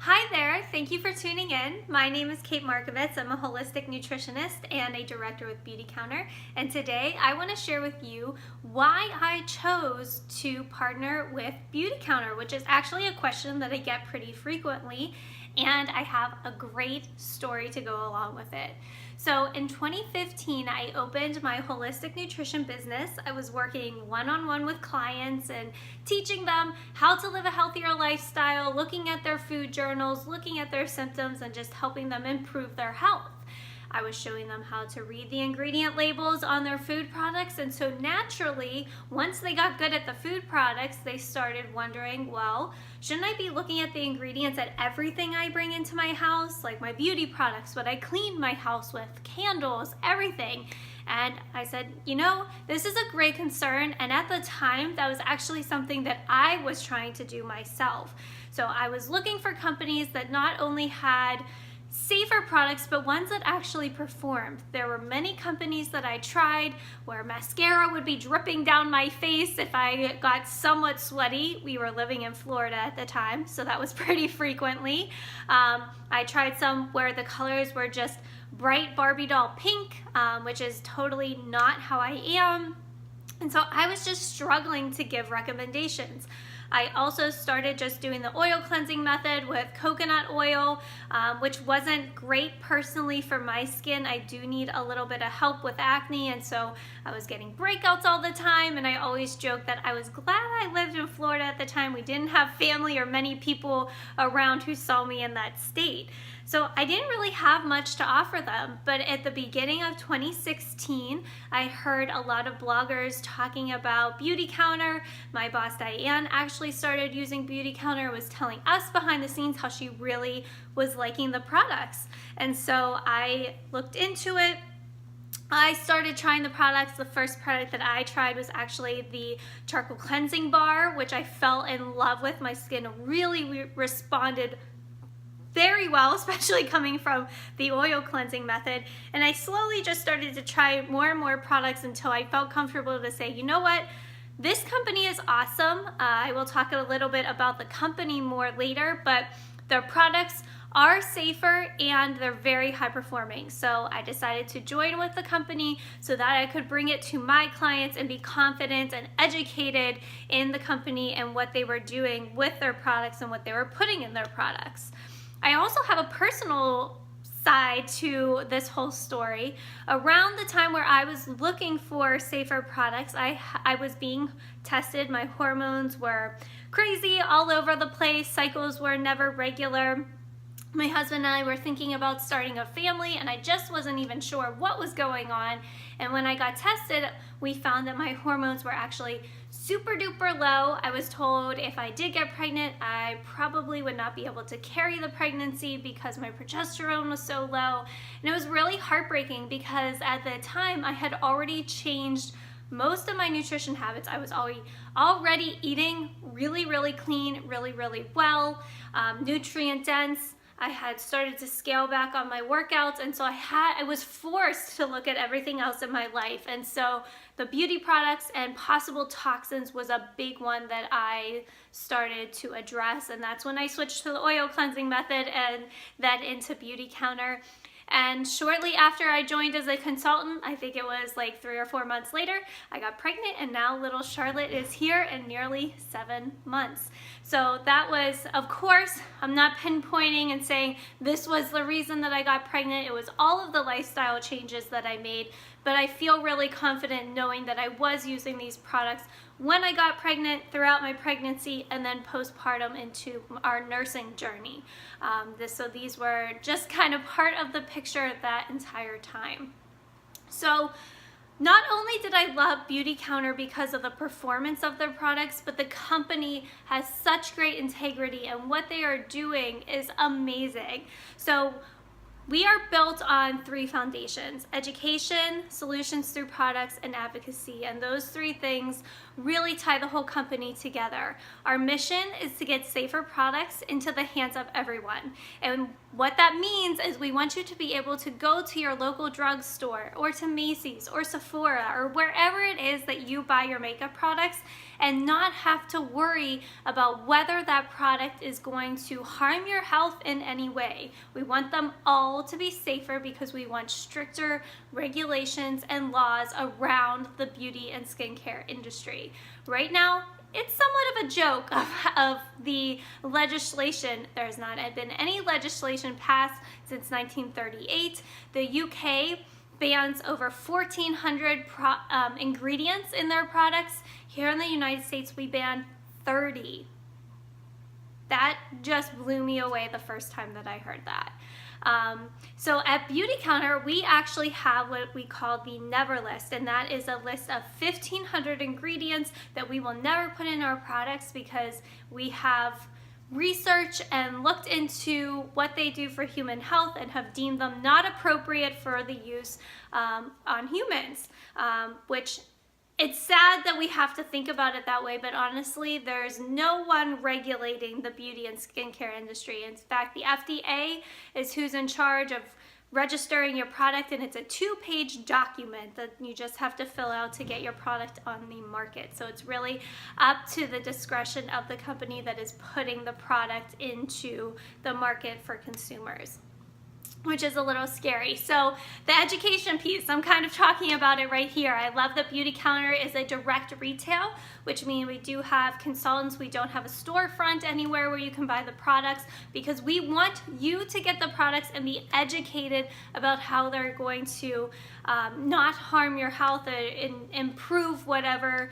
Hi there, thank you for tuning in. My name is Kate Markovitz. I'm a holistic nutritionist and a director with Beautycounter. And today I want to share with you why I chose to partner with Beautycounter, which is actually a question that I get pretty frequently. And I have a great story to go along with it. So in 2015, I opened my holistic nutrition business. I was working one-on-one with clients and teaching them how to live a healthier lifestyle, looking at their food journals, looking at their symptoms, and just helping them improve their health. I was showing them how to read the ingredient labels on their food products, and so naturally, once they got good at the food products, they started wondering, well, shouldn't I be looking at the ingredients at everything I bring into my house, like my beauty products, what I clean my house with, candles, everything? And I said, this is a great concern, and at the time, that was actually something that I was trying to do myself. So I was looking for companies that not only had safer products, but ones that actually performed. There were many companies that I tried where mascara would be dripping down my face if I got somewhat sweaty. We were living in Florida at the time, so that was pretty frequently. I tried some where the colors were just bright Barbie doll pink, which is totally not how I am. And so I was just struggling to give recommendations. I also started just doing the oil cleansing method with coconut oil, which wasn't great personally for my skin. I do need a little bit of help with acne, and so I was getting breakouts all the time, and I always joke that I was glad I lived in Florida at the time. We didn't have family or many people around who saw me in that state. So I didn't really have much to offer them, but at the beginning of 2016, I heard a lot of bloggers talking about Beautycounter. My boss Diane actually started using Beautycounter, was telling us behind the scenes how she really was liking the products. And so I looked into it. I started trying the products. The first product that I tried was actually the charcoal cleansing bar, which I fell in love with. My skin really responded very well, especially coming from the oil cleansing method. And I slowly just started to try more and more products until I felt comfortable to say, you know what? This company is awesome. I will talk a little bit about the company more later, but their products are safer and they're very high performing. So I decided to join with the company so that I could bring it to my clients and be confident and educated in the company and what they were doing with their products and what they were putting in their products. I also have a personal side to this whole story. Around the time where I was looking for safer products, I was being tested. My hormones were crazy all over the place. Cycles were never regular. My husband and I were thinking about starting a family, and I just wasn't even sure what was going on. And when I got tested, we found that my hormones were actually super duper low. I was told if I did get pregnant, I probably would not be able to carry the pregnancy because my progesterone was so low. And it was really heartbreaking because at the time I had already changed most of my nutrition habits. I was already eating really clean, really well, nutrient dense. I had started to scale back on my workouts, and so I was forced to look at everything else in my life. And so the beauty products and possible toxins was a big one that I started to address, and that's when I switched to the oil cleansing method and then into Beautycounter. And shortly after I joined as a consultant, I think it was like 3 or 4 months later, I got pregnant, and now little Charlotte is here in nearly 7 months. So that was, of course, I'm not pinpointing and saying this was the reason that I got pregnant. It was all of the lifestyle changes that I made, but I feel really confident knowing that I was using these products when I got pregnant, throughout my pregnancy, and then postpartum into our nursing journey. So these were just kind of part of the picture that entire time. So not only did I love Beautycounter because of the performance of their products, but the company has such great integrity, and what they are doing is amazing. So we are built on 3 foundations: education, solutions through products, and advocacy. And those 3 things really tie the whole company together. Our mission is to get safer products into the hands of everyone. And what that means is we want you to be able to go to your local drugstore or to Macy's or Sephora or wherever it is that you buy your makeup products and not have to worry about whether that product is going to harm your health in any way. We want them all to be safer because we want stricter regulations and laws around the beauty and skincare industry. Right now, it's somewhat of a joke of the legislation. There's not been any legislation passed since 1938. The UK bans over 1,400 ingredients in their products. Here in the United States, we ban 30. That just blew me away the first time that I heard that. So at Beautycounter, we actually have what we call the Never List, and that is a list of 1,500 ingredients that we will never put in our products because we have researched and looked into what they do for human health and have deemed them not appropriate for the use on humans, which it's sad that we have to think about it that way, but honestly, there's no one regulating the beauty and skincare industry. In fact, the FDA is who's in charge of registering your product, and it's a 2-page document that you just have to fill out to get your product on the market. So it's really up to the discretion of the company that is putting the product into the market for consumers, which is a little scary. So the education piece, I'm kind of talking about it right here. I love that Beautycounter is a direct retail, which means we do have consultants. We don't have a storefront anywhere where you can buy the products because we want you to get the products and be educated about how they're going to not harm your health and improve whatever,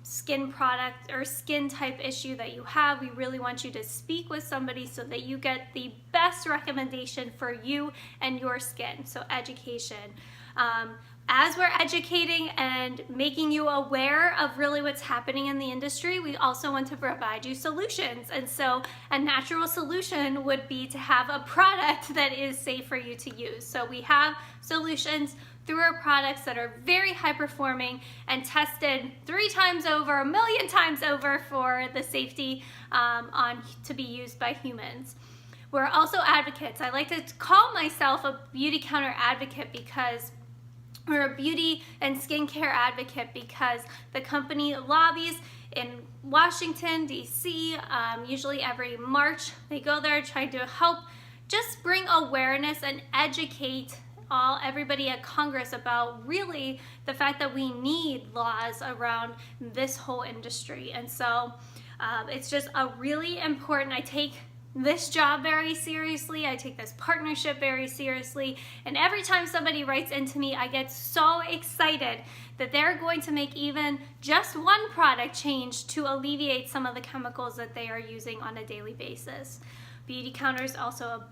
skin product or skin type issue that you have. We really want you to speak with somebody so that you get the best recommendation for you and your skin. So education. As we're educating and making you aware of really what's happening in the industry, we also want to provide you solutions. And so a natural solution would be to have a product that is safe for you to use. So we have solutions through our products that are very high performing and tested 3 times over, 1 million times over for the safety to be used by humans. We're also advocates. I like to call myself a Beautycounter advocate because we're a beauty and skincare advocate because the company lobbies in Washington, D.C. Usually every March. They go there trying to help just bring awareness and educate everybody at Congress about really the fact that we need laws around this whole industry. And so it's just a really important, I take this job very seriously, I take this partnership very seriously, and every time somebody writes into me, I get so excited that they're going to make even just one product change to alleviate some of the chemicals that they are using on a daily basis. Beautycounter is also a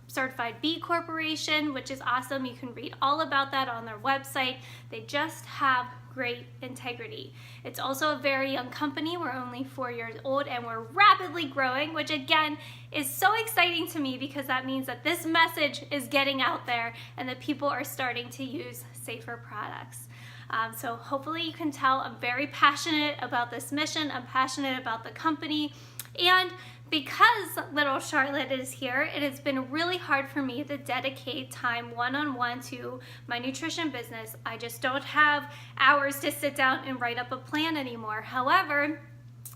certified B Corporation, which is awesome. You can read all about that on their website. They just have great integrity. It's also a very young company. We're only 4 years old and we're rapidly growing, which again is so exciting to me because that means that this message is getting out there and that people are starting to use safer products. So hopefully you can tell I'm very passionate about this mission. I'm passionate about the company, and because little Charlotte is here, it has been really hard for me to dedicate time one-on-one to my nutrition business. I just don't have hours to sit down and write up a plan anymore. However,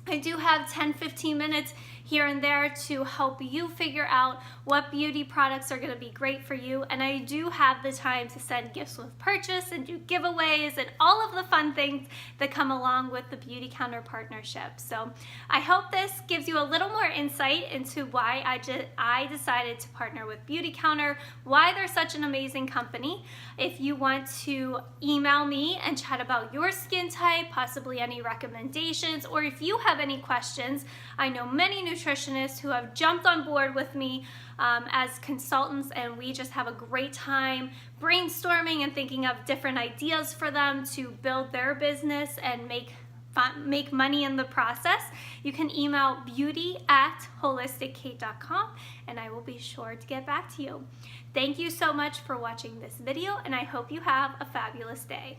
I do have 10-15 minutes here and there to help you figure out what beauty products are going to be great for you, and I do have the time to send gifts with purchase and do giveaways and all of the fun things that come along with the Beautycounter partnership. So I hope this gives you a little more insight into why I decided to partner with Beautycounter, why they're such an amazing company. If you want to email me and chat about your skin type, possibly any recommendations, or if you have any questions, I know many nutritionists who have jumped on board with me as consultants, and we just have a great time brainstorming and thinking of different ideas for them to build their business and make money in the process. You can email beauty@holistickate.com and I will be sure to get back to you. Thank you so much for watching this video, and I hope you have a fabulous day.